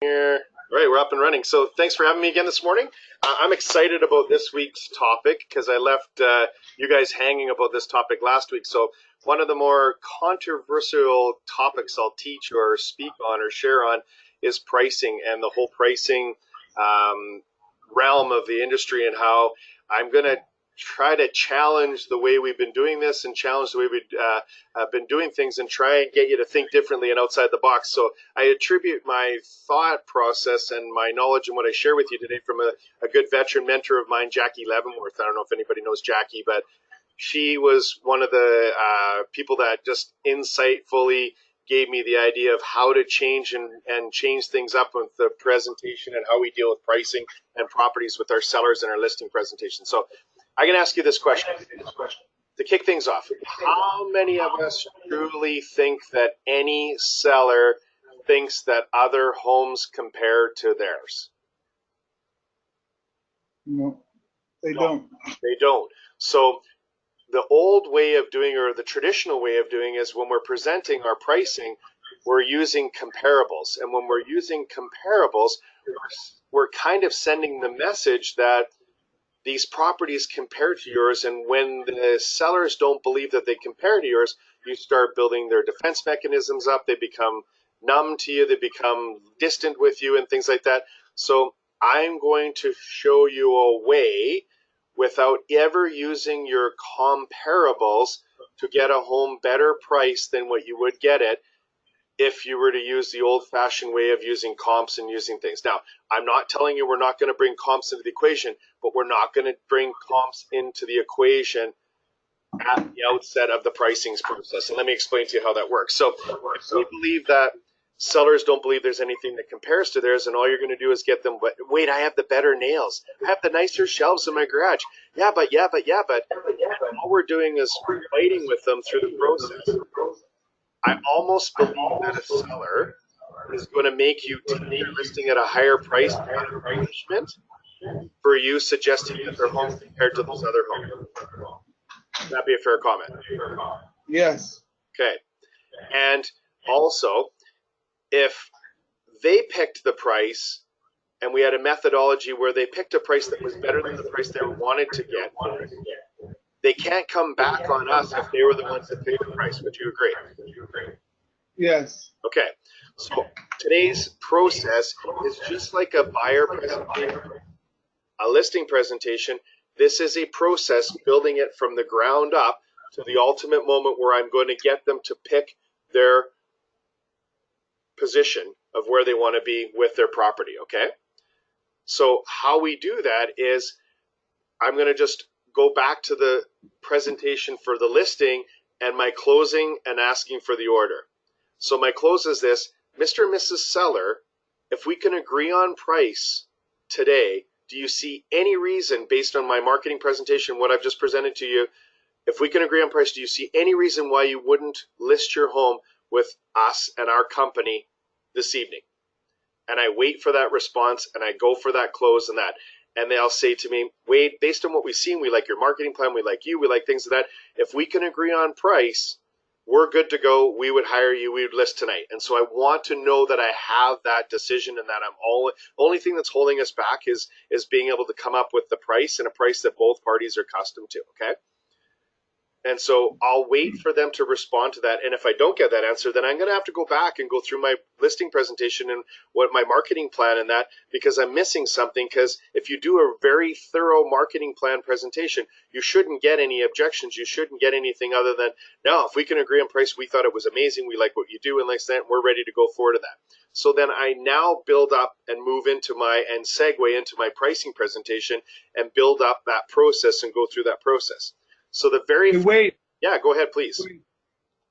Here. All right, we're up and running. So thanks for having me again this morning. I'm excited about this week's topic because I left you guys hanging about this topic last week. So one of the more controversial topics I'll teach or speak on or share on is pricing and the whole pricing realm of the industry, and how I'm going to try to challenge the way we've been doing this and challenge the way we've been doing things and try and get you to think differently and outside the box. So I attribute my thought process and my knowledge and what I share with you today from a good veteran mentor of mine, Jackie Leavenworth. I don't know if anybody knows Jackie, but she was one of the people that just insightfully gave me the idea of how to change and change things up with the presentation and how we deal with pricing and properties with our sellers and our listing presentation. So I can ask you this question to kick things off. How many of us truly think that any seller thinks that other homes compare to theirs? No, they don't. They don't. So the old way of doing, or the traditional way of doing, is when we're presenting our pricing, we're using comparables. And when we're using comparables, we're kind of sending the message that these properties compare to yours, and when the sellers don't believe that they compare to yours, you start building their defense mechanisms up. They become numb to you, they become distant with you, and things like that. So I'm going to show you a way without ever using your comparables to get a home better price than what you would get it if you were to use the old-fashioned way of using comps and using things. Now, I'm not telling you we're not going to bring comps into the equation, but we're not going to bring comps into the equation at the outset of the pricing process. And let me explain to you how that works. So if we believe that sellers don't believe there's anything that compares to theirs, and all you're going to do is get them, wait, I have the better nails. I have the nicer shelves in my garage. But all we're doing is fighting with them through the process. I almost believe that a seller is going to make you take your listing at a higher price out of punishment for you suggesting that their home compared to those other homes. Would that be a fair comment? Yes. Okay. And also, if they picked the price and we had a methodology where they picked a price that was better than the price they wanted to get, they can't come back on us if they were the ones that picked the price. Would you agree? Yes. Okay. So today's process is just like a buyer presentation, a listing presentation. This is a process building it from the ground up to the ultimate moment where I'm going to get them to pick their position of where they want to be with their property, okay? So how we do that is I'm going to just go back to the presentation for the listing and my closing and asking for the order. So my close is this: Mr. and Mrs. Seller, if we can agree on price today, do you see any reason, based on my marketing presentation, what I've just presented to you, if we can agree on price, do you see any reason why you wouldn't list your home with us and our company this evening? And I wait for that response and I go for that close and that. And they'll say to me, Wade, based on what we've seen, we like your marketing plan, we like you, we like things like that. If we can agree on price, we're good to go. We would hire you. We would list tonight. And so I want to know that I have that decision, and that only thing that's holding us back is being able to come up with the price, and a price that both parties are accustomed to. Okay. And so I'll wait for them to respond to that. And if I don't get that answer, then I'm going to have to go back and go through my listing presentation and what my marketing plan and that, because I'm missing something. Because if you do a very thorough marketing plan presentation, you shouldn't get any objections. You shouldn't get anything other than, no, if we can agree on price, we thought it was amazing. We like what you do and like that. We're ready to go forward to that. So then I now build up and move into and segue into my pricing presentation and build up that process and go through that process. So the very Wait. Yeah, go ahead, please. Wait.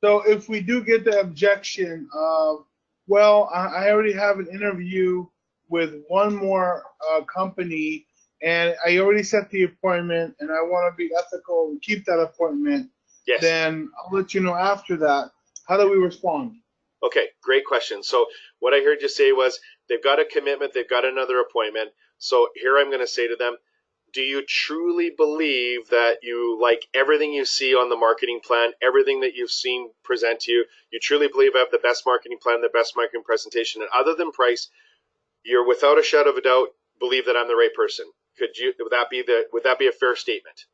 So if we do get the objection of, well, I already have an interview with one more company, and I already set the appointment, and I want to be ethical and keep that appointment. Yes. Then I'll let you know after that. How do we respond? Okay, great question. So what I heard you say was they've got a commitment, they've got another appointment. So here I'm going to say to them, do you truly believe that you like everything you see on the marketing plan, everything that you've seen present to you? You truly believe I have the best marketing plan, the best marketing presentation, and other than price, you're without a shadow of a doubt believe that I'm the right person. Would that be a fair statement?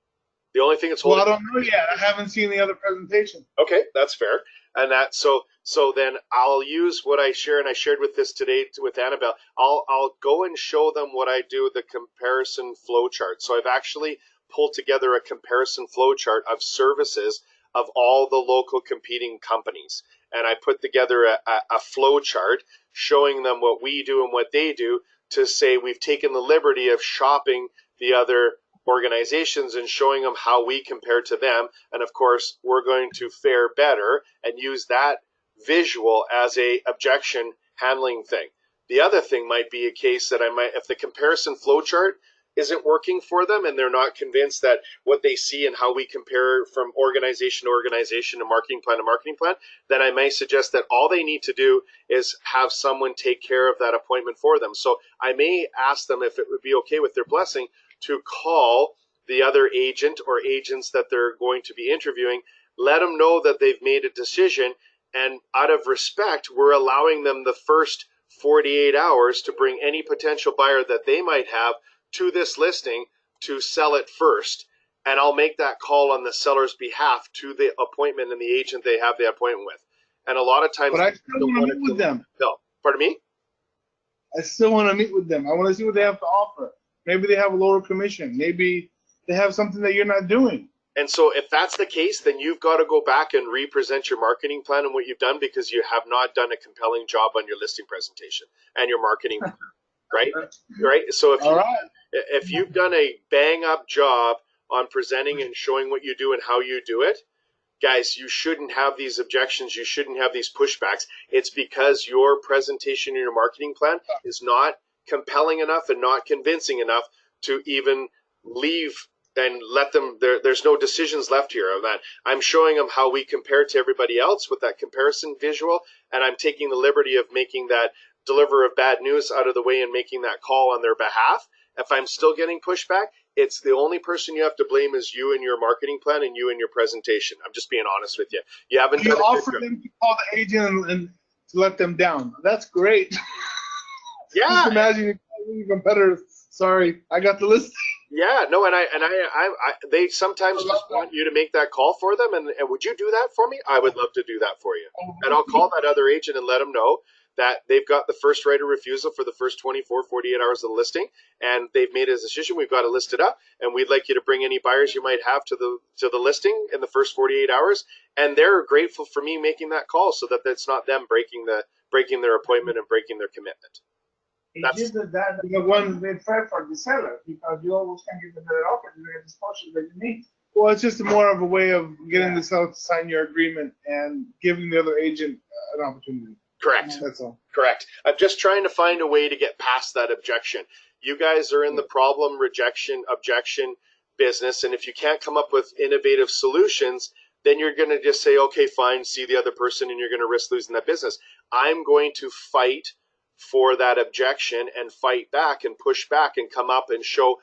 The only thing that's holding. Well, I don't know yet. I haven't seen the other presentation. Okay, that's fair. And that so then I'll use what I share, and I shared with this today with Annabelle. I'll go and show them what I do, the comparison flow chart. So I've actually pulled together a comparison flow chart of services of all the local competing companies, and I put together a flow chart showing them what we do and what they do, to say we've taken the liberty of shopping the other organizations and showing them how we compare to them. And of course, we're going to fare better and use that visual as a objection handling thing. The other thing might be a case that if the comparison flowchart isn't working for them and they're not convinced that what they see and how we compare from organization to organization and marketing plan to marketing plan, then I may suggest that all they need to do is have someone take care of that appointment for them. So I may ask them if it would be okay with their blessing to call the other agent or agents that they're going to be interviewing, let them know that they've made a decision, and out of respect, we're allowing them the first 48 hours to bring any potential buyer that they might have to this listing to sell it first. And I'll make that call on the seller's behalf to the appointment and the agent they have the appointment with. And a lot of times, but I still want to meet with them. No, pardon me? I still want to meet with them. I want to see what they have to offer. Maybe they have a lower commission. Maybe they have something that you're not doing. And so if that's the case, then you've got to go back and represent your marketing plan and what you've done, because you have not done a compelling job on your listing presentation and your marketing, right? Right. So if you've done a bang up job on presenting and showing what you do and how you do it, guys, you shouldn't have these objections. You shouldn't have these pushbacks. It's because your presentation and your marketing plan is not compelling enough and not convincing enough to even leave and let them. There's no decisions left here on that. I'm showing them how we compare to everybody else with that comparison visual, and I'm taking the liberty of making that deliverer of bad news out of the way and making that call on their behalf. If I'm still getting pushback, it's the only person you have to blame is you and your marketing plan and you and your presentation. I'm just being honest with you. You haven't done offer them to call the agent and to let them down. That's great. Yeah. Just imagine you call your competitors. Sorry, I got the list. Yeah, no, and they sometimes just want you to make that call for them, and would you do that for me? I would love to do that for you. And I'll call that other agent and let them know that they've got the first right of refusal for the first 24, 48 hours of the listing, and they've made a decision. We've got to list it up, and we'd like you to bring any buyers you might have to the listing in the first 48 hours. And they're grateful for me making that call, so that it's not them breaking their appointment and breaking their commitment. It's just that the one they try for the seller, because you always can get the better offer to get the sponsor that you need. Well, it's just more of a way of getting the seller to sign your agreement and giving the other agent an opportunity. Correct. That's all. Correct. I'm just trying to find a way to get past that objection. You guys are in the problem, rejection, objection business, and if you can't come up with innovative solutions, then you're going to just say, okay, fine, see the other person, and you're going to risk losing that business. I'm going to fight for that objection and fight back and push back and come up and show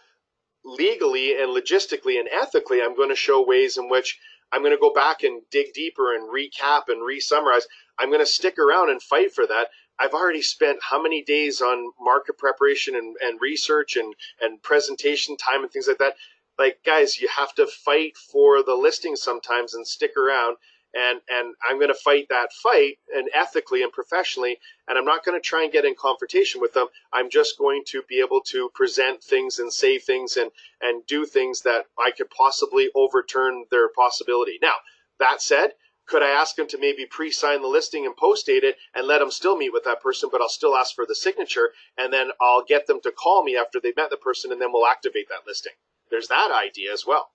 legally and logistically and ethically. I'm going to show ways in which I'm going to go back and dig deeper and recap and re-summarize. I'm going to stick around and fight for that. I've already spent how many days on market preparation and research and presentation time and things like that. Like, guys, you have to fight for the listing sometimes and stick around. And I'm going to fight that fight, and ethically and professionally, and I'm not going to try and get in confrontation with them. I'm just going to be able to present things and say things and do things that I could possibly overturn their possibility. Now, that said, could I ask them to maybe pre-sign the listing and post-date it and let them still meet with that person, but I'll still ask for the signature, and then I'll get them to call me after they've met the person, and then we'll activate that listing. There's that idea as well.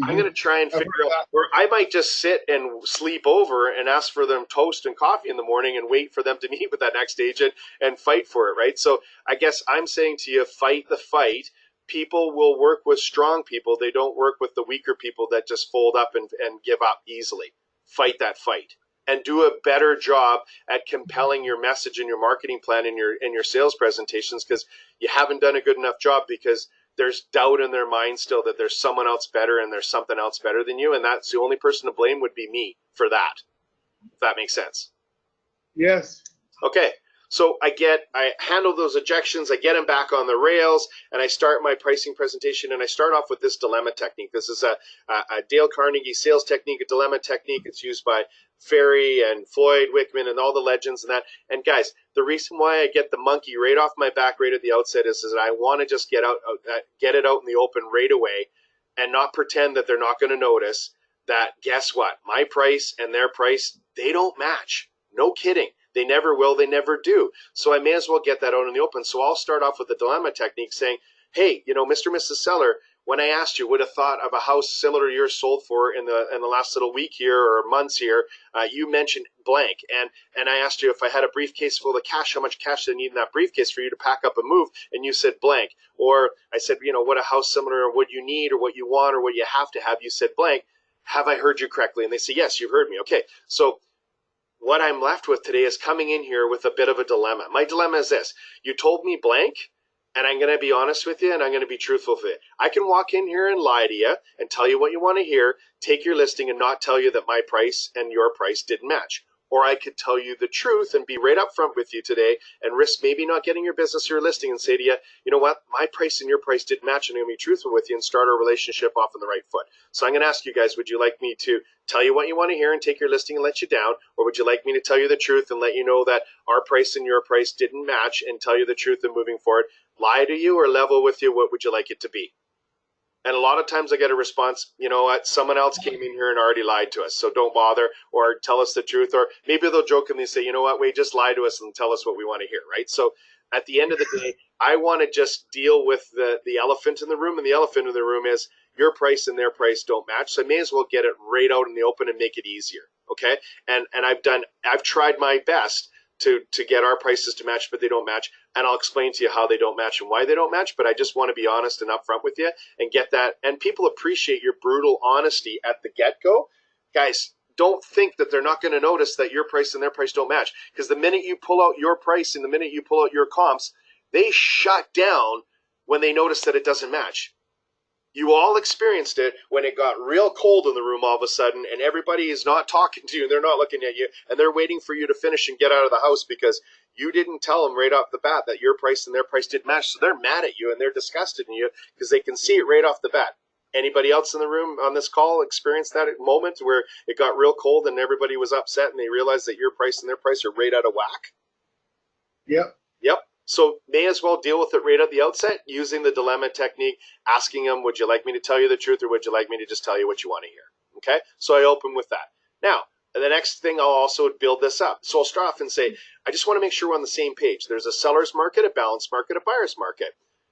I'm going to try and figure out where I might just sit and sleep over and ask for them toast and coffee in the morning and wait for them to meet with that next agent and fight for it, right? So I guess I'm saying to you, fight the fight. People will work with strong people. They don't work with the weaker people that just fold up and give up easily. Fight that fight and do a better job at compelling your message and your marketing plan and your sales presentations, because you haven't done a good enough job, because there's doubt in their mind still that there's someone else better and there's something else better than you, and that's the only person to blame would be me for that, if that makes sense. Yes. Okay, So I handle those objections, I get them back on the rails, and I start my pricing presentation, and I start off with this dilemma technique. This is a Dale Carnegie sales technique, a dilemma technique. It's used by Ferry and Floyd Wickman and all the legends and that. And guys, the reason why I get the monkey right off my back right at the outset is that I want to just get it out in the open right away and not pretend that they're not going to notice that, guess what? My price and their price, they don't match. No kidding. They never will. They never do. So I may as well get that out in the open. So I'll start off with the dilemma technique saying, hey, Mr. and Mrs. Seller, when I asked you, would have thought of a house similar to yours sold for in the last little week here or months here, you mentioned blank. And I asked you if I had a briefcase full of cash, how much cash do I need in that briefcase for you to pack up and move? And you said blank. Or I said, what a house similar or what you need or what you want or what you have to have, you said blank. Have I heard you correctly? And they say, yes, you've heard me. Okay, so what I'm left with today is coming in here with a bit of a dilemma. My dilemma is this. You told me blank, and I'm going to be honest with you, and I'm going to be truthful with you. I can walk in here and lie to you and tell you what you want to hear, take your listing and not tell you that my price and your price didn't match. Or I could tell you the truth and be right up front with you today and risk maybe not getting your business or your listing and say to you, you know what, my price and your price didn't match, and I'm going to be truthful with you and start our relationship off on the right foot. So I'm going to ask you guys, would you like me to tell you what you want to hear and take your listing and let you down? Or would you like me to tell you the truth and let you know that our price and your price didn't match and tell you the truth and moving forward? Lie to you or level with you? What would you like it to be? And a lot of times I get a response, you know what, someone else came in here and already lied to us, so don't bother, or tell us the truth. Or maybe they'll jokingly say, you know what, Wade, just lie to us and tell us what we want to hear, right? So at the end of the day, I want to just deal with the elephant in the room, and the elephant in the room is your price and their price don't match, so I may as well get it right out in the open and make it easier, okay? And I've tried my best to get our prices to match, but they don't match. And I'll explain to you how they don't match and why they don't match, but I just want to be honest and upfront with you and get that. And people appreciate your brutal honesty at the get-go. Guys, don't think that they're not going to notice that your price and their price don't match, because the minute you pull out your price and the minute you pull out your comps, they shut down when they notice that it doesn't match. You all experienced it when it got real cold in the room all of a sudden, and everybody is not talking to you, and they're not looking at you, and they're waiting for you to finish and get out of the house because you didn't tell them right off the bat that your price and their price didn't match. So they're mad at you and they're disgusted in you because they can see it right off the bat. Anybody else in the room on this call experienced that moment where it got real cold and everybody was upset and they realized that your price and their price are right out of whack? Yep. So may as well deal with it right at the outset using the dilemma technique, asking them, would you like me to tell you the truth or would you like me to just tell you what you want to hear? Okay, so I open with that. Now, the next thing, I'll also build this up. So I'll start off and say, I just want to make sure we're on the same page. There's a seller's market, a balanced market, a buyer's market.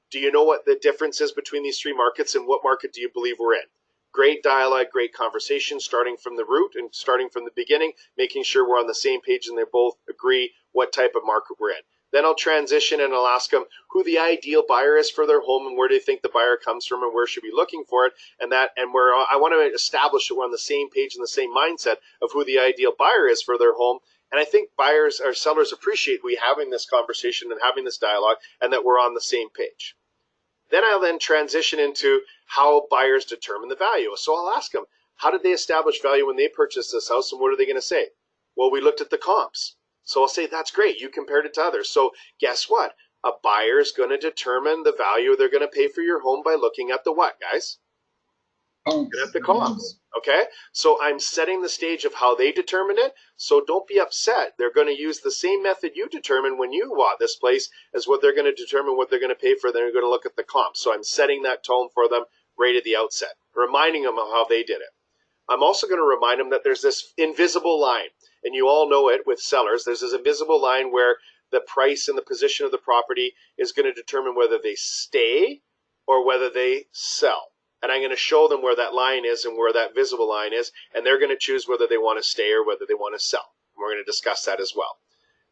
Do you know what the difference is between these three markets, and what market do you believe we're in? Great dialogue, great conversation, starting from the root and starting from the beginning, making sure we're on the same page and they both agree what type of market we're in. Then I'll transition and I'll ask them who the ideal buyer is for their home and where do they think the buyer comes from and where should we be looking for it, and where I want to establish that we're on the same page and the same mindset of who the ideal buyer is for their home. And I think buyers or sellers appreciate we having this conversation and having this dialogue and that we're on the same page. Then I'll transition into how buyers determine the value. So I'll ask them, how did they establish value when they purchased this house, and what are they going to say? Well, we looked at the comps. So I'll say, that's great, you compared it to others. So guess what? A buyer is going to determine the value they're going to pay for your home by looking at the what, guys? At the comps. Okay? So I'm setting the stage of how they determined it. So don't be upset. They're going to use the same method you determined when you bought this place as what they're going to determine what they're going to pay for. They're going to look at the comps. So I'm setting that tone for them right at the outset, reminding them of how they did it. I'm also going to remind them that there's this invisible line, and you all know it with sellers. There's this invisible line where the price and the position of the property is going to determine whether they stay or whether they sell. And I'm going to show them where that line is and where that visible line is, and they're going to choose whether they want to stay or whether they want to sell. And we're going to discuss that as well.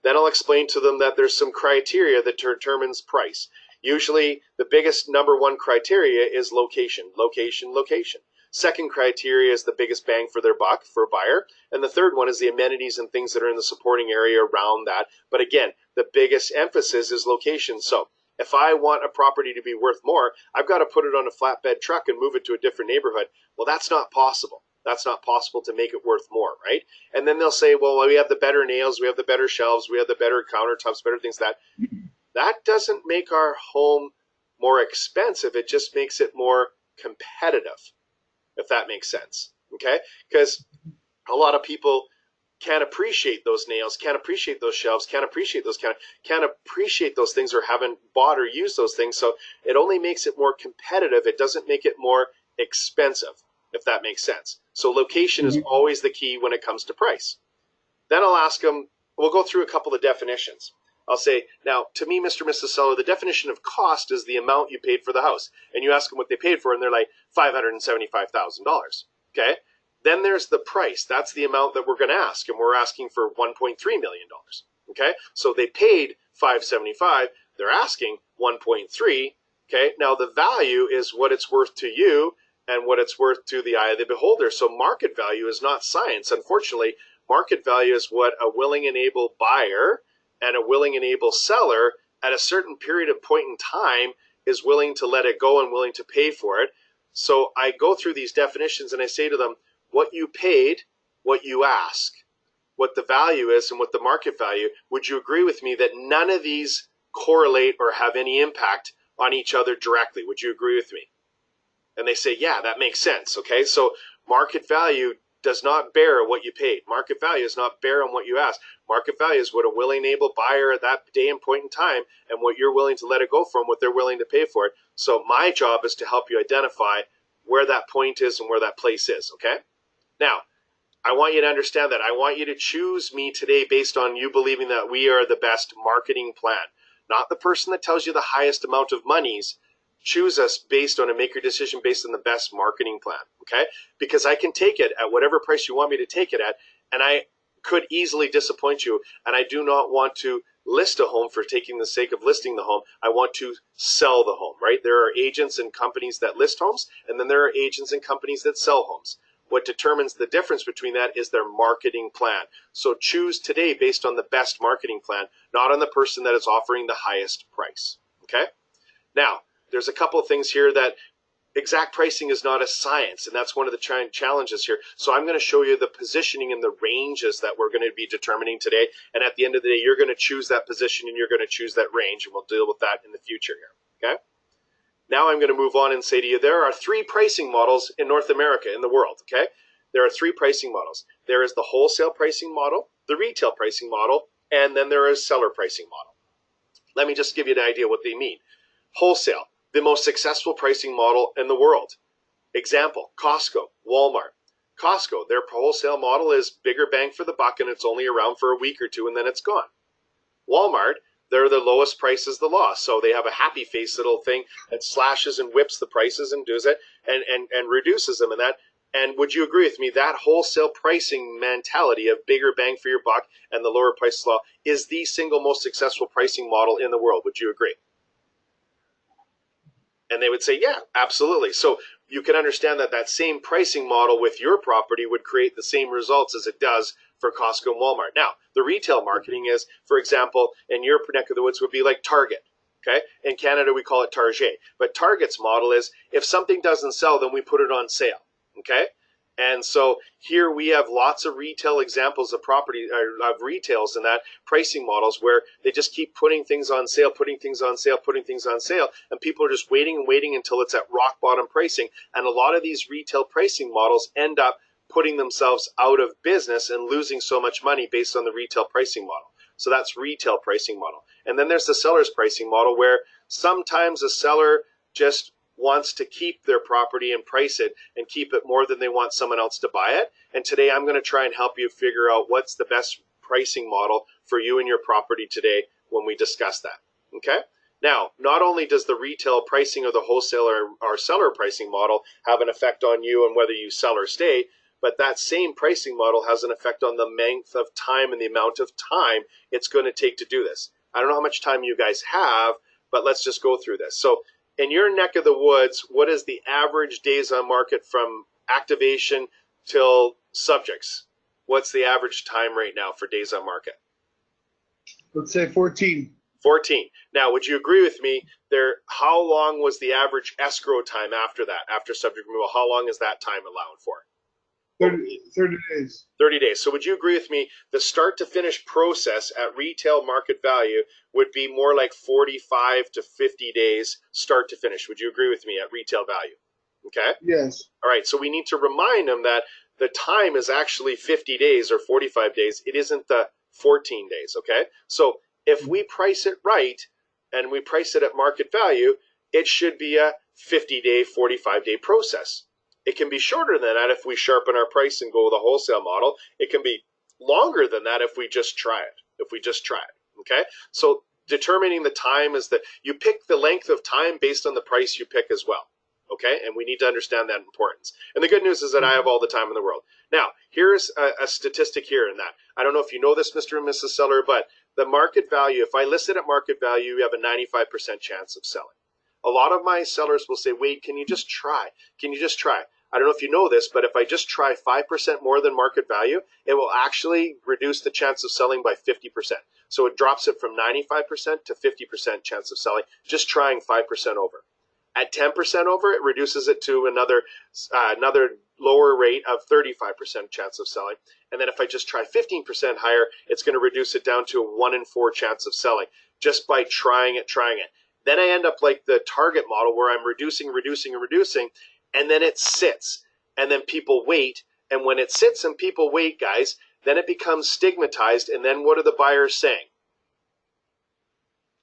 Then I'll explain to them that there's some criteria that determines price. Usually the biggest number one criteria is location, location, location. Second criteria is the biggest bang for their buck for a buyer. And the third one is the amenities and things that are in the supporting area around that. But again, the biggest emphasis is location. So if I want a property to be worth more, I've got to put it on a flatbed truck and move it to a different neighborhood. Well, that's not possible. That's not possible to make it worth more, right? And then they'll say, well, we have the better nails, we have the better shelves, we have the better countertops, better things. That doesn't make our home more expensive. It just makes it more competitive, if that makes sense, okay? Because a lot of people can't appreciate those nails, can't appreciate those shelves, can't appreciate those can't appreciate those things, or haven't bought or used those things. So it only makes it more competitive. It doesn't make it more expensive, if that makes sense. So location is always the key when it comes to price. Then I'll ask them, we'll go through a couple of definitions. I'll say, now, to me, Mr. and Mrs. Seller, the definition of cost is the amount you paid for the house. And you ask them what they paid for, and they're like, $575,000. Okay? Then there's the price. That's the amount that we're going to ask, and we're asking for $1.3 million. Okay? So they paid $575,000. They're asking $1.3 million. Okay? Now, the value is what it's worth to you and what it's worth to the eye of the beholder. So market value is not science. Unfortunately, market value is what a willing and able buyer and a willing and able seller at a certain period of point in time is willing to let it go and willing to pay for it. So I go through these definitions and I say to them, what you paid, what you ask, what the value is, and what the market value. Would you agree with me that none of these correlate or have any impact on each other directly? Would you agree with me? And they say, yeah, that makes sense. Okay, so market value does not bear what you paid. Market value does not bear on what you ask. Market value is what a willing, able buyer at that day and point in time, and what you're willing to let it go from, what they're willing to pay for it. So my job is to help you identify where that point is and where that place is, okay? Now, I want you to understand that. I want you to choose me today based on you believing that we are the best marketing plan, not the person that tells you the highest amount of monies. Choose us based on and make your decision based on the best marketing plan, okay? Because I can take it at whatever price you want me to take it at, and I could easily disappoint you, and I do not want to list a home for taking the sake of listing the home. I want to sell the home, right? There are agents and companies that list homes, and then there are agents and companies that sell homes. What determines the difference between that is their marketing plan. So choose today based on the best marketing plan, not on the person that is offering the highest price, okay? Now, there's a couple of things here that exact pricing is not a science, and that's one of the challenges here. So I'm going to show you the positioning and the ranges that we're going to be determining today, and at the end of the day, you're going to choose that position and you're going to choose that range, and we'll deal with that in the future here, okay? Now I'm going to move on and say to you, there are 3 pricing models in North America, in the world, okay? There are 3 pricing models. There is the wholesale pricing model, the retail pricing model, and then there is seller pricing model. Let me just give you an idea what they mean. Wholesale, the most successful pricing model in the world. Example, Costco, Walmart. Costco, their wholesale model is bigger bang for the buck, and it's only around for a week or two and then it's gone. Walmart, they're the lowest price is the law. So they have a happy face little thing that slashes and whips the prices and does it and reduces them in that. And would you agree with me that wholesale pricing mentality of bigger bang for your buck and the lower price law is the single most successful pricing model in the world? Would you agree? And they would say, yeah, absolutely. So you can understand that that same pricing model with your property would create the same results as it does for Costco and Walmart. Now, the retail marketing is, for example, in your neck of the woods would be like Target. Okay? In Canada, we call it Target. But Target's model is if something doesn't sell, then we put it on sale. Okay? And so here we have lots of retail examples of property or of retails and that pricing models where they just keep putting things on sale, putting things on sale, putting things on sale, and people are just waiting and waiting until it's at rock bottom pricing. And a lot of these retail pricing models end up putting themselves out of business and losing so much money based on the retail pricing model. So that's retail pricing model. And then there's the seller's pricing model where sometimes a seller just wants to keep their property and price it and keep it more than they want someone else to buy it. And today I'm going to try and help you figure out what's the best pricing model for you and your property today when we discuss that. Okay? Now, not only does the retail pricing or the wholesaler or seller pricing model have an effect on you and whether you sell or stay, but that same pricing model has an effect on the length of time and the amount of time it's going to take to do this. I don't know how much time you guys have, but let's just go through this. So in your neck of the woods, what is the average days on market from activation till subjects? What's the average time right now for days on market? Let's say 14. 14. Now, would you agree with me there? How long was the average escrow time after that, after subject removal? How long is that time allowed for? 30 days. 30 days. So would you agree with me? The start to finish process at retail market value would be more like 45 to 50 days start to finish. Would you agree with me at retail value? Okay. Yes. All right. So we need to remind them that the time is actually 50 days or 45 days. It isn't the 14 days. Okay. So if we price it right and we price it at market value, it should be a 50-day, 45-day process. It can be shorter than that if we sharpen our price and go with a wholesale model. It can be longer than that if we just try it. Okay. So determining the time is that you pick the length of time based on the price you pick as well. Okay. And we need to understand that importance. And the good news is that I have all the time in the world. Now, here's a statistic here in that. I don't know if you know this, Mr. and Mrs. Seller, but the market value, if I list it at market value, you have a 95% chance of selling. A lot of my sellers will say, Wade, can you just try? Can you just try? I don't know if you know this, but if I just try 5% more than market value, it will actually reduce the chance of selling by 50%. So it drops it from 95% to 50% chance of selling, just trying 5% over. At 10% over, it reduces it to another lower rate of 35% chance of selling. And then if I just try 15% higher, it's going to reduce it down to a 1 in 4 chance of selling just by trying it. Then I end up like the target model where I'm reducing, and then it sits, and then people wait. And when it sits and people wait, guys, then it becomes stigmatized. And then what are the buyers saying?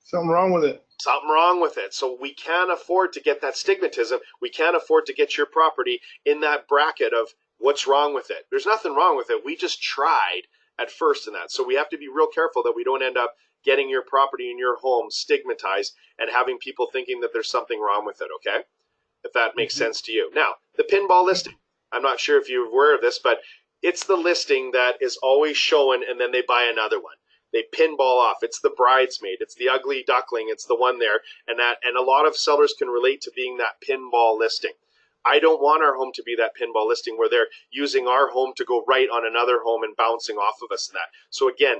Something wrong with it. Something wrong with it. So we can't afford to get that stigmatism. We can't afford to get your property in that bracket of what's wrong with it. There's nothing wrong with it. We just tried at first in that. So we have to be real careful that we don't end up getting your property in your home stigmatized and having people thinking that there's something wrong with it, okay? If that makes sense to you. Now, the pinball listing. I'm not sure if you're aware of this, but it's the listing that is always showing and then they buy another one. They pinball off. It's the bridesmaid. It's the ugly duckling. It's the one there. And a lot of sellers can relate to being that pinball listing. I don't want our home to be that pinball listing where they're using our home to go right on another home and bouncing off of us and that. So again,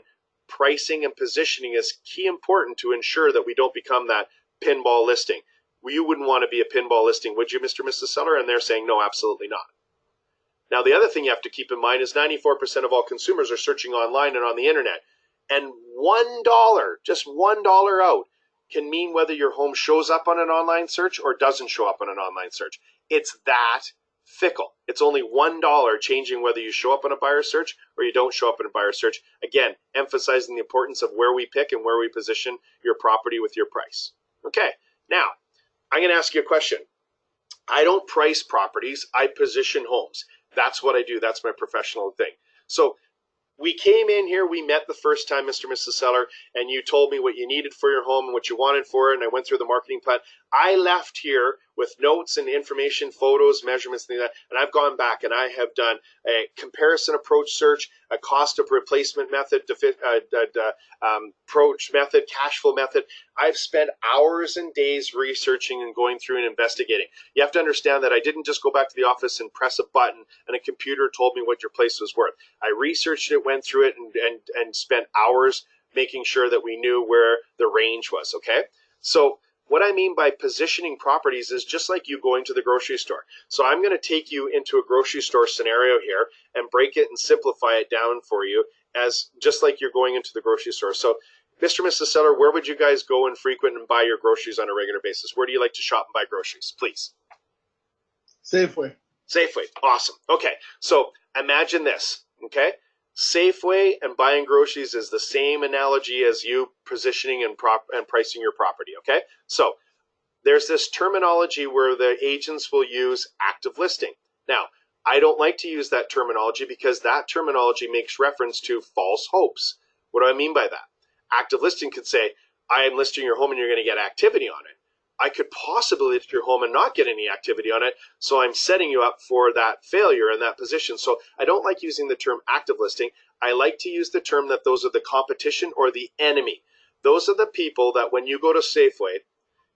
pricing and positioning is key important to ensure that we don't become that pinball listing. You wouldn't want to be a pinball listing, would you, Mr. and Mrs. Seller? And they're saying, no, absolutely not. Now, the other thing you have to keep in mind is 94% of all consumers are searching online and on the internet. And $1, just $1 out, can mean whether your home shows up on an online search or doesn't show up on an online search. It's that fickle. It's only $1 changing whether you show up on a buyer search or you don't show up in a buyer search. Again, emphasizing the importance of where we pick and where we position your property with your price. Okay, now, I'm going to ask you a question. I don't price properties. I position homes. That's what I do. That's my professional thing. So we came in here, we met the first time, Mr. and Mrs. Seller, and you told me what you needed for your home and what you wanted for it, and I went through the marketing plan. I left here with notes and information, photos, measurements, things like that, and I've gone back and I have done a comparison approach search, a cost of replacement method, approach method, cash flow method. I've spent hours and days researching and going through and investigating. You have to understand that I didn't just go back to the office and press a button and a computer told me what your place was worth. I researched it, went through it, and spent hours making sure that we knew where the range was, okay? So what I mean by positioning properties is just like you going to the grocery store. So I'm going to take you into a grocery store scenario here and break it and simplify it down for you as just like you're going into the grocery store. So Mr. and Mrs. Seller, where would you guys go and frequent and buy your groceries on a regular basis? Where do you like to shop and buy groceries, please? Safeway. Safeway. Awesome. Okay. So imagine this, okay? Safeway and buying groceries is the same analogy as you positioning and pricing your property, okay? So there's this terminology where the agents will use active listing. Now, I don't like to use that terminology because that terminology makes reference to false hopes. What do I mean by that? Active listing could say, I am listing your home and you're going to get activity on it. I could possibly list your home and not get any activity on it, so I'm setting you up for that failure in that position. So I don't like using the term active listing. I like to use the term that those are the competition or the enemy. Those are the people that when you go to Safeway,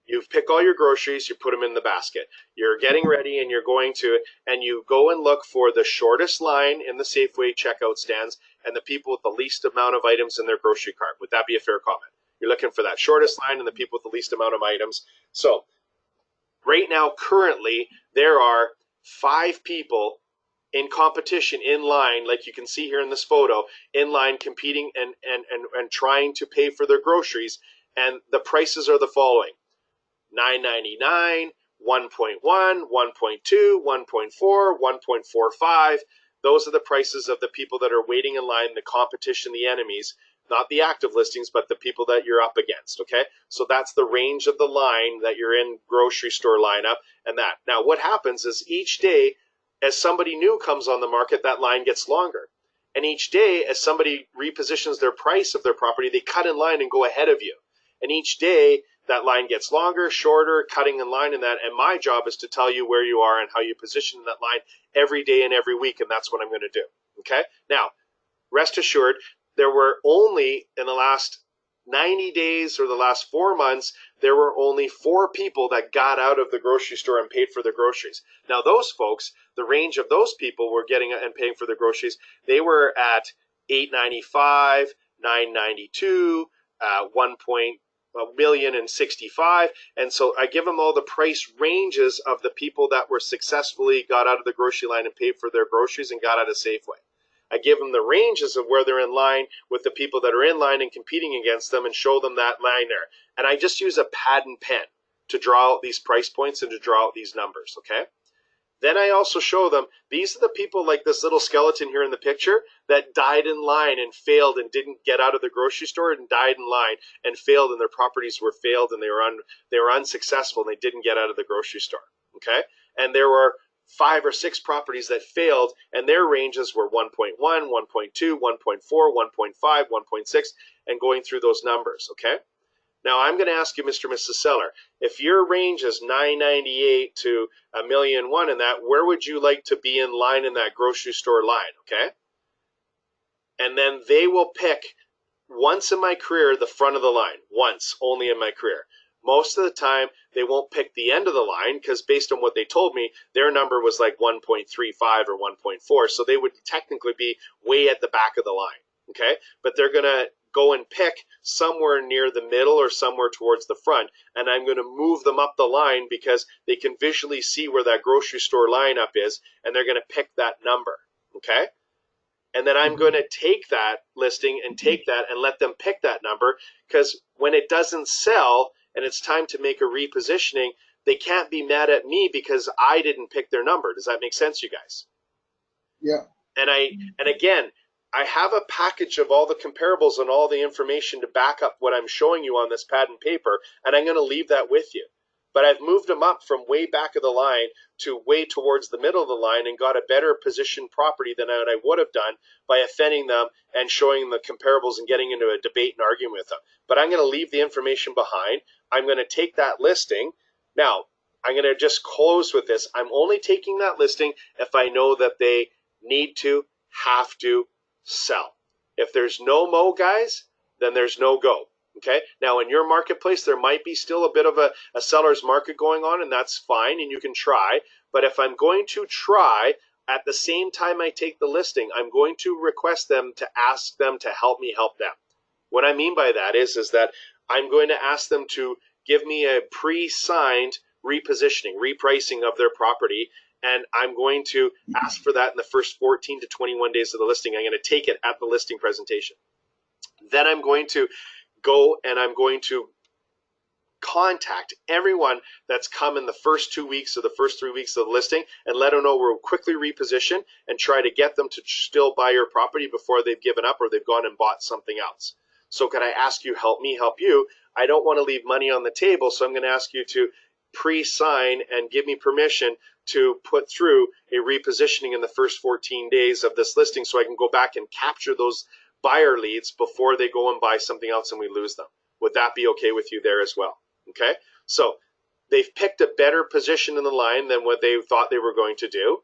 you pick all your groceries, you put them in the basket. You're getting ready and you're going to, and you go and look for the shortest line in the Safeway checkout stands and the people with the least amount of items in their grocery cart. Would that be a fair comment? You're looking for that shortest line and the people with the least amount of items. So right now, currently, there are 5 people in competition, in line, like you can see here in this photo, in line competing and trying to pay for their groceries. And the prices are the following: $9.99, 1.1, 1.2, 1.4, 1.45. Those are the prices of the people that are waiting in line, the competition, the enemies, not the active listings, but the people that you're up against, okay? So that's the range of the line that you're in, grocery store lineup, and that. Now, what happens is each day, as somebody new comes on the market, that line gets longer. And each day, as somebody repositions their price of their property, they cut in line and go ahead of you. And each day, that line gets longer, shorter, cutting in line in that. And my job is to tell you where you are and how you position that line every day and every week. And that's what I'm going to do. Okay? Now, rest assured, there were only in the last 90 days or the last 4 months, there were only 4 people that got out of the grocery store and paid for their groceries. Now, those folks, the range of those people were getting and paying for their groceries, they were at $8.95, $9.92, $1.065, and so I give them all the price ranges of the people that were successfully got out of the grocery line and paid for their groceries and got out of Safeway. I give them the ranges of where they're in line with the people that are in line and competing against them and show them that line there. And I just use a pad and pen to draw out these price points and to draw out these numbers, okay? Then I also show them, these are the people like this little skeleton here in the picture that died in line and failed and didn't get out of the grocery store and died in line and failed, and their properties were failed and they were unsuccessful and they didn't get out of the grocery store, okay? And there were 5 or 6 properties that failed, and their ranges were 1.1, 1.2, 1.4, 1.5, 1.6, and going through those numbers, okay? Now, I'm going to ask you, Mr. and Mrs. Seller, if your range is 998 to $1.1 million in that, where would you like to be in line in that grocery store line, okay? And then they will pick, once in my career, the front of the line. Once, only in my career. Most of the time, they won't pick the end of the line because based on what they told me, their number was like 1.35 or 1.4. So they would technically be way at the back of the line, okay? But they're going to go and pick somewhere near the middle or somewhere towards the front, and I'm going to move them up the line because they can visually see where that grocery store lineup is, and they're going to pick that number, okay? And then I'm going to take that listing and take that and let them pick that number, because when it doesn't sell and it's time to make a repositioning, they can't be mad at me because I didn't pick their number. Does that make sense, you guys? Yeah. And again, I have a package of all the comparables and all the information to back up what I'm showing you on this pad and paper, and I'm going to leave that with you. But I've moved them up from way back of the line to way towards the middle of the line and got a better positioned property than I would have done by offending them and showing the comparables and getting into a debate and arguing with them. But I'm going to leave the information behind. I'm going to take that listing. Now, I'm going to just close with this. I'm only taking that listing if I know that they need to, have to, sell. If there's no mo, guys, then there's no go. Okay. Now, in your marketplace, there might be still a bit of a seller's market going on, and that's fine, and you can try. But if I'm going to try, at the same time I take the listing, I'm going to request them to ask them to help me help them. What I mean by that is that I'm going to ask them to give me a pre-signed repositioning, repricing of their property, and I'm going to ask for that in the first 14 to 21 days of the listing. I'm going to take it at the listing presentation. Then I'm going to go and I'm going to contact everyone that's come in the first 2 weeks or the first 3 weeks of the listing and let them know we'll quickly reposition and try to get them to still buy your property before they've given up or they've gone and bought something else. So could I ask you, help me help you? I don't want to leave money on the table, so I'm going to ask you to pre-sign and give me permission to put through a repositioning in the first 14 days of this listing so I can go back and capture those buyer leads before they go and buy something else and we lose them. Would that be okay with you there as well? Okay, so they've picked a better position in the line than what they thought they were going to do.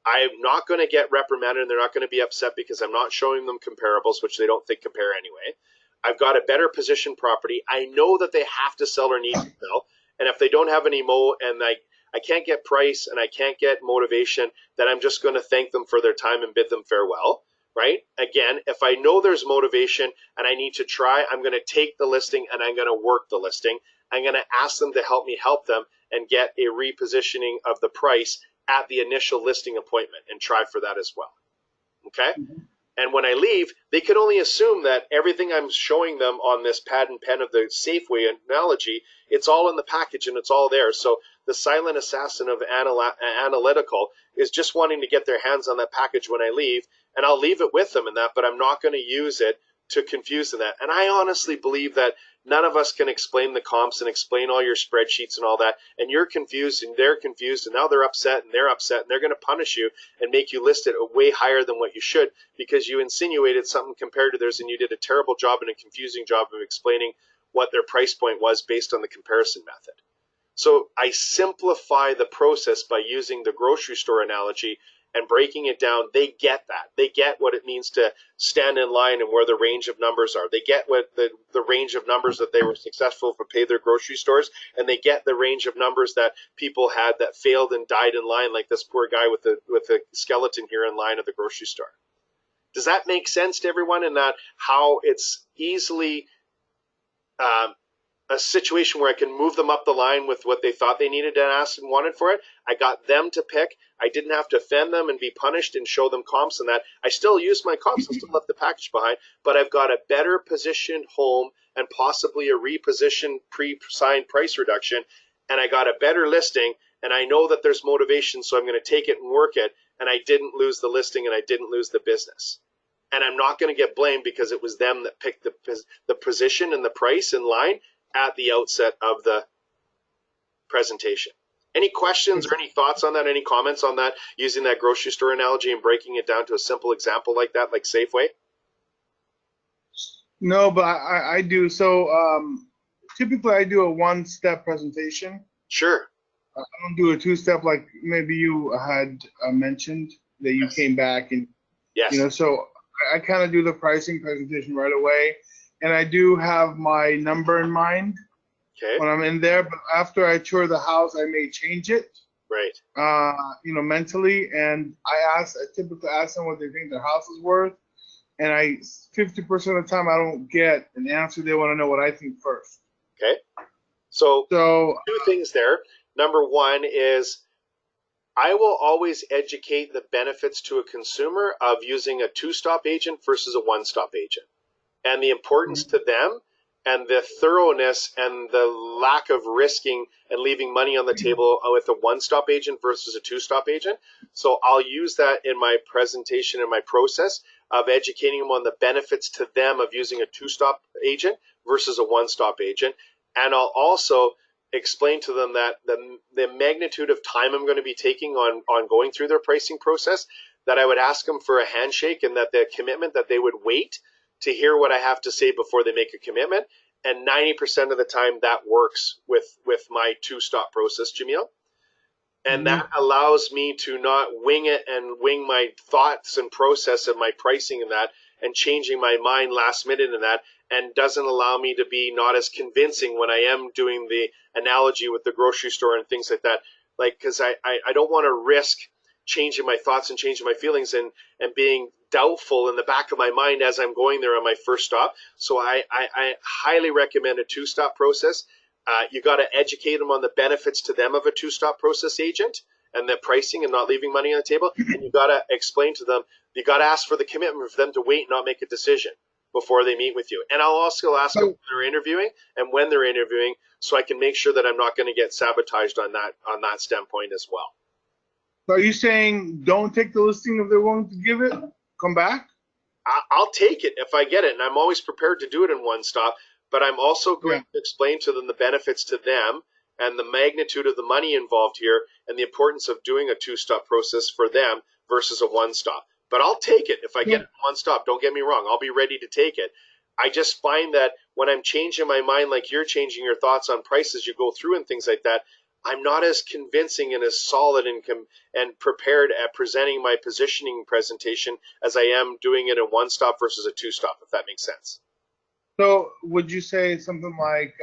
I'm not going to get reprimanded and they're not going to be upset because I'm not showing them comparables, which they don't think compare anyway. I've got a better position property. I know that they have to sell or need to sell. And if they don't have any mo and I can't get price and I can't get motivation, then I'm just going to thank them for their time and bid them farewell, right? Again, if I know there's motivation and I need to try, I'm going to take the listing and I'm going to work the listing. I'm going to ask them to help me help them and get a repositioning of the price at the initial listing appointment and try for that as well. Okay? Mhm. And when I leave, they can only assume that everything I'm showing them on this pad and pen of the Safeway analogy, it's all in the package and it's all there. So the silent assassin of analytical is just wanting to get their hands on that package when I leave, and I'll leave it with them in that, but I'm not going to use it to confuse them that. And I honestly believe that none of us can explain the comps and explain all your spreadsheets and all that, and you're confused and they're confused, and now they're upset and they're going to punish you and make you list it way higher than what you should because you insinuated something compared to theirs and you did a terrible job and a confusing job of explaining what their price point was based on the comparison method. So I simplify the process by using the grocery store analogy and breaking it down. They get that. They get what it means to stand in line and where the range of numbers are. They get what the range of numbers that they were successful to pay their grocery stores, and they get the range of numbers that people had that failed and died in line, like this poor guy with the skeleton here in line at the grocery store. Does that make sense to everyone in that how it's easily a situation where I can move them up the line with what they thought they needed and asked and wanted for it? I got them to pick. I didn't have to offend them and be punished and show them comps and that. I still used my comps and still left the package behind, but I've got a better positioned home and possibly a repositioned pre-signed price reduction, and I got a better listing, and I know that there's motivation, so I'm going to take it and work it, and I didn't lose the listing and I didn't lose the business. And I'm not going to get blamed because it was them that picked the position and the price in line at the outset of the presentation. Any questions or any thoughts on that? Any comments on that, using that grocery store analogy and breaking it down to a simple example like that, like Safeway? No, but I do. So typically I do a one-step presentation. Sure. I don't do a two-step like maybe you had mentioned that you came back and, Yes. So I kind of do the pricing presentation right away. And I do have my number in mind when I'm in there, but after I tour the house, I may change it. Right. Mentally, and I typically ask them what they think their house is worth, and 50% of the time I don't get an answer. They want to know what I think first. Okay. So two things there. Number one is I will always educate the benefits to a consumer of using a two-stop agent versus a one-stop agent, and the importance to them, and the thoroughness and the lack of risking and leaving money on the table with a one-stop agent versus a two-stop agent. So I'll use that in my presentation and my process of educating them on the benefits to them of using a two-stop agent versus a one-stop agent. And I'll also explain to them that the magnitude of time I'm going to be taking on going through their pricing process, that I would ask them for a handshake and that the commitment that they would wait to hear what I have to say before they make a commitment. And 90% of the time that works with my two-stop process, Jamil. And that allows me to not wing it and wing my thoughts and process of my pricing and that, and changing my mind last minute in that, and doesn't allow me to be not as convincing when I am doing the analogy with the grocery store and things like that. Like, because I don't want to risk changing my thoughts and changing my feelings and being doubtful in the back of my mind as I'm going there on my first stop. So I highly recommend a two-stop process. You got to educate them on the benefits to them of a two-stop process agent and the pricing and not leaving money on the table. And you got to explain to them, you got to ask for the commitment for them to wait and not make a decision before they meet with you. And I'll also ask them when they're interviewing and when they're interviewing, so I can make sure that I'm not going to get sabotaged on that standpoint as well. So are you saying don't take the listing if they're willing to give it? Come back? I'll take it if I get it, and I'm always prepared to do it in one stop, but I'm also going to explain to them the benefits to them and the magnitude of the money involved here and the importance of doing a two-stop process for them versus a one-stop. But I'll take it if I get it in one stop. Don't get me wrong. I'll be ready to take it. I just find that when I'm changing my mind like you're changing your thoughts on prices you go through and things like that, I'm not as convincing and as solid and prepared at presenting my positioning presentation as I am doing it in one stop versus a two-stop, if that makes sense. So would you say something like,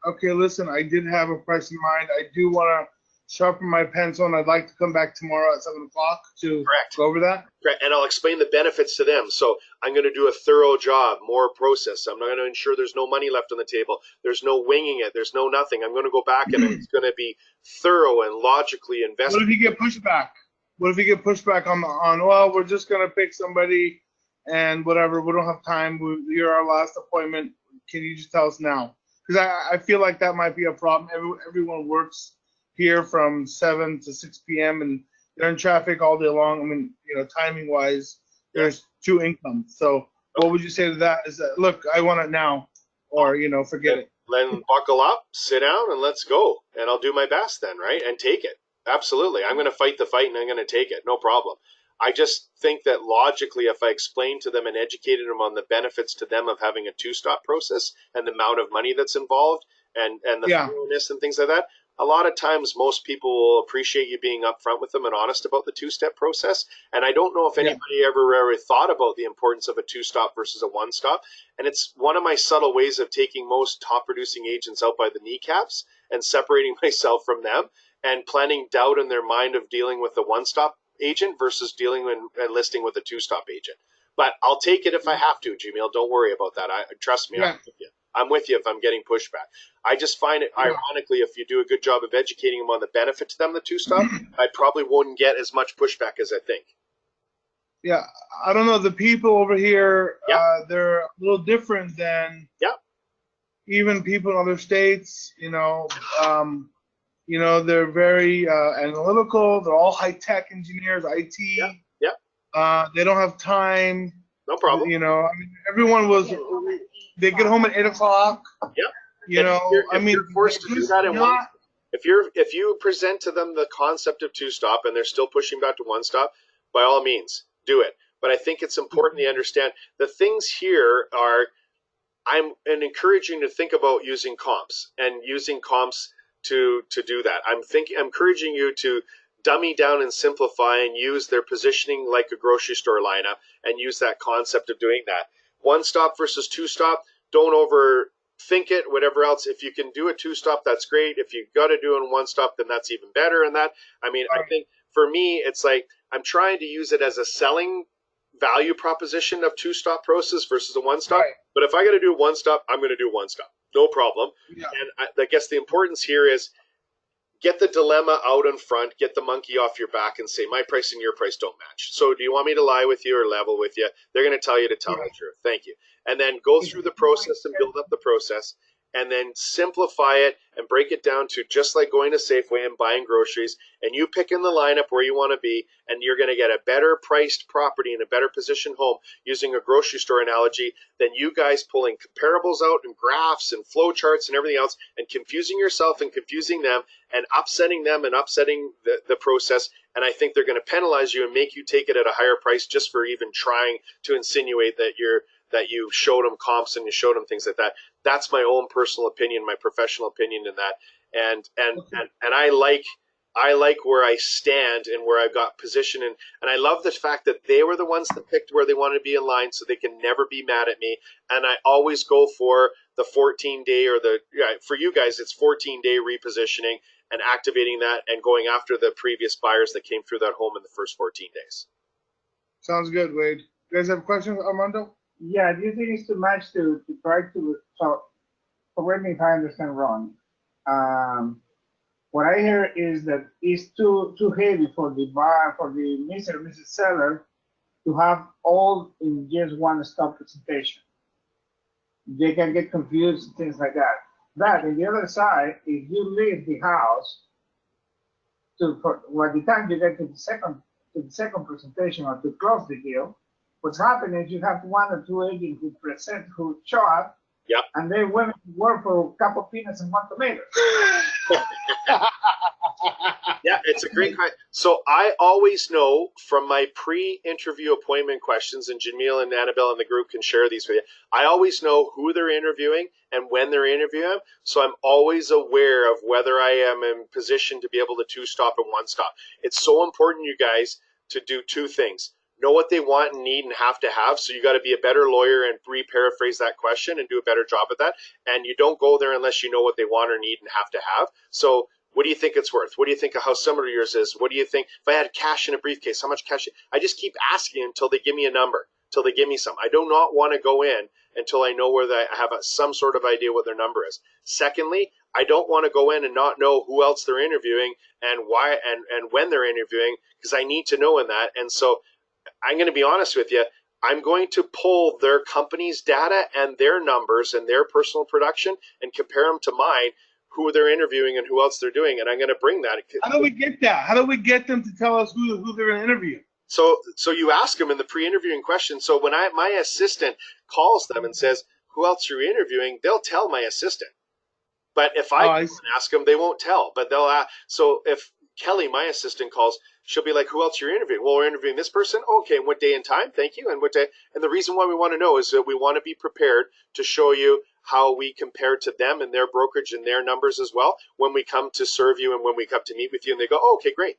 okay, listen, I did have a price in mind. I do want sharpen my pencil, and I'd like to come back tomorrow at 7 o'clock to Correct. go over that. Correct. And I'll explain the benefits to them. So I'm going to do a thorough job, more process. I'm going to ensure there's no money left on the table. There's no winging it. There's no nothing. I'm going to go back and it's going to be thorough and logically What invested. if you get pushback? What if you get pushback on well, we're just gonna pick somebody and whatever. We don't have time. You're our last appointment. Can you just tell us now? Because I feel like that might be a problem. Everyone works here from 7 to 6 p.m. and they're in traffic all day long. I mean, timing wise, there's two incomes. So what would you say to that? Is that, look, I want it now, or forget it. Then buckle up, sit down, and let's go. And I'll do my best then, right? And take it. Absolutely. I'm going to fight the fight and I'm going to take it. No problem. I just think that logically, if I explained to them and educated them on the benefits to them of having a two-stop process and the amount of money that's involved and the thoroughness and things like that, a lot of times most people will appreciate you being upfront with them and honest about the two-step process. And I don't know if anybody ever thought about the importance of a two-stop versus a one-stop. And it's one of my subtle ways of taking most top-producing agents out by the kneecaps and separating myself from them and planting doubt in their mind of dealing with a one-stop agent versus dealing and listing with a two-stop agent. But I'll take it if I have to, Jamil. Don't worry about that. Trust me, I'm with you. I'm with you if I'm getting pushback. I just find it ironically, if you do a good job of educating them on the benefit to them, the two-stop, I probably wouldn't get as much pushback as I think. Yeah, I don't know. The people over here, they're a little different than even people in other states. They're very analytical. They're all high-tech engineers, IT. They don't have time. No problem. Everyone they get home at 8 o'clock. You're forced to do that in one. If you present to them the concept of two-stop and they're still pushing back to one-stop, by all means, do it. But I think it's important to understand the things here are. I'm encouraging to think about using comps and using comps to do that. I'm encouraging you to dummy down and simplify and use their positioning like a grocery store lineup and use that concept of doing that. One stop versus two stop, don't overthink it, whatever else. If you can do a two stop, that's great. If you've got to do it in one stop, then that's even better. And that, I think for me, it's like I'm trying to use it as a selling value proposition of two stop process versus a one stop. Right. But if I got to do one stop, I'm going to do one stop. No problem. Yeah. And I guess the importance here is get the dilemma out in front, get the monkey off your back and say, my price and your price don't match. So do you want me to lie with you or level with you? They're going to tell you to tell the truth. Thank you. And then go through the process and build up the process and then simplify it and break it down to just like going to Safeway and buying groceries and you pick in the lineup where you want to be and you're going to get a better priced property and a better positioned home using a grocery store analogy than you guys pulling comparables out and graphs and flow charts and everything else and confusing yourself and confusing them and upsetting them and upsetting the process. And I think they're going to penalize you and make you take it at a higher price just for even trying to insinuate that you showed them comps and you showed them things like that. That's my own personal opinion, my professional opinion in that. And I like where I stand and where I've got position and I love the fact that they were the ones that picked where they wanted to be in line so they can never be mad at me. And I always go for the 14-day or for you guys, it's 14-day repositioning and activating that and going after the previous buyers that came through that home in the first 14 days. Sounds good, Wade. You guys have questions, Armando? Yeah, do you think it's too much to try to, so correct me if I understand wrong. What I hear is that it's too heavy for the buyer, for the Mr. or Mrs. Seller to have all in just one stop presentation. They can get confused and things like that. But on the other side, if you leave the house by the time you get to the second presentation or to close the deal, what's happening is you have one or two agents who show up, and they went to work for a couple of peanuts and one tomato. Yeah, it's a great question. So I always know from my pre-interview appointment questions, and Jamil and Annabelle in the group can share these with you. I always know who they're interviewing and when they're interviewing, so I'm always aware of whether I am in position to be able to two-stop and one-stop. It's so important, you guys, to do two things. Know what they want and need and have to have, so you got to be a better lawyer and re-paraphrase that question and do a better job at that. And you don't go there unless you know what they want or need and have to have. So What do you think it's worth? What do you think of how similar yours is? What do you think if I had cash in a briefcase? How much cash? I just keep asking until they give me a number, until they give me some. I do not want to go in until I know where I have some sort of idea what their number is. Secondly, I don't want to go in and not know who else they're interviewing and why and when they're interviewing, because I need to know in that. And so I'm going to be honest with you. I'm going to pull their company's data and their numbers and their personal production and compare them to mine, who they're interviewing and who else they're doing. And I'm going to bring that. How do we get that? How do we get them to tell us who they're going to interview? So you ask them in the pre-interviewing question. So when my assistant calls them and says, who else are you interviewing? They'll tell my assistant. But if I ask them, they won't tell. But they'll ask. So if Kelly, my assistant, calls, she'll be like, who else are you interviewing? Well, we're interviewing this person. Okay, and what day and time? Thank you. And what day? And the reason why we want to know is that we want to be prepared to show you how we compare to them and their brokerage and their numbers as well when we come to serve you and when we come to meet with you. And they go, oh, okay, great.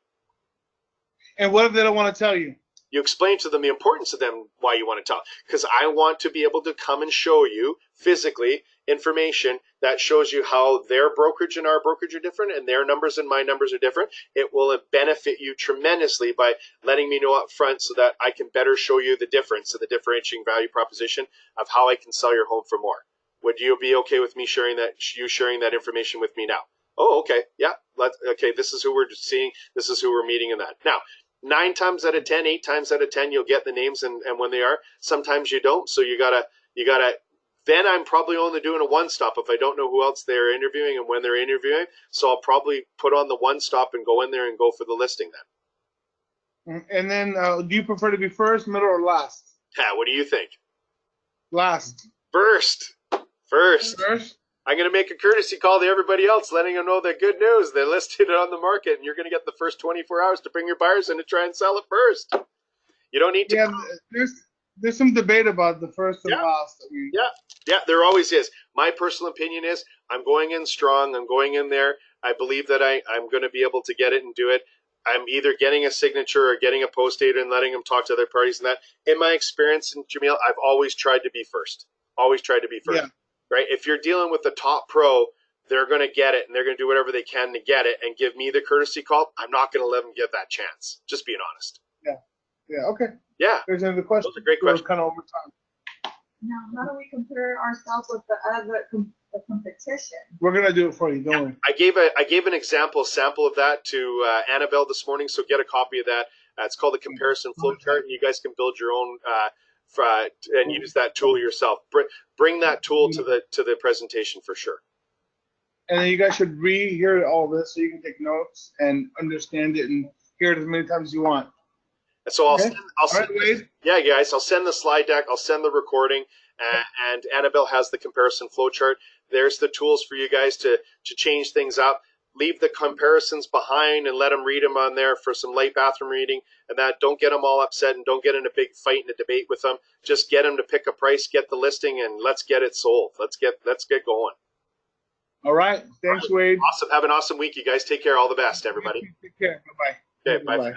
And what if they don't want to tell you? You explain to them the importance of them, why you want to tell. Because I want to be able to come and show you physically information that shows you how their brokerage and our brokerage are different and their numbers and my numbers are different. It will benefit you tremendously by letting me know up front so that I can better show you the difference and the differentiating value proposition of how I can sell your home for more. Would you be okay with me sharing that information with me now? Oh, okay. Yeah. Okay. This is who we're seeing. This is who we're meeting in that. Now, 9 times out of 10, 8 times out of 10, you'll get the names and when they are. Sometimes you don't. So you gotta, then I'm probably only doing a one stop if I don't know who else they're interviewing and when they're interviewing. So I'll probably put on the one stop and go in there and go for the listing then. And then do you prefer to be first, middle, or last? Yeah, what do you think? Last. First. I'm going to make a courtesy call to everybody else, letting them know the good news. They listed it on the market, and you're going to get the first 24 hours to bring your buyers in to try and sell it first. You don't need to. Yeah, there's some debate about the first and last. Yeah, there always is. My personal opinion is I'm going in strong. I'm going in there. I believe that I'm going to be able to get it and do it. I'm either getting a signature or getting a post date and letting them talk to other parties and that. In my experience, and Jamil, I've always tried to be first. Always tried to be first. Yeah. Right? If you're dealing with the top pro, they're going to get it, and they're going to do whatever they can to get it and give me the courtesy call. I'm not going to let them get that chance. Just being honest. Yeah. Okay. Yeah. There's another question. That's a great question. Kind of over time. Now, how do we compare ourselves with the competition? We're gonna do it for you. Don't worry. I gave an sample of that to Annabelle this morning. So get a copy of that. It's called the comparison flow chart, and you guys can build your own. And use that tool yourself. Bring that tool to the presentation for sure. And then you guys should rehear all this so you can take notes and understand it and hear it as many times as you want. And so I'll send the slide deck. I'll send the recording, and Annabelle has the comparison flow chart. There's the tools for you guys to change things up. Leave the comparisons behind and let them read them on there for some light bathroom reading and that. Don't get them all upset and don't get in a big fight and a debate with them. Just get them to pick a price, get the listing, and let's get it sold. Let's get going. All right. Thanks, Wade. Awesome. Have an awesome week, you guys. Take care. All the best, everybody. Take care. Bye-bye. Okay, bye for now.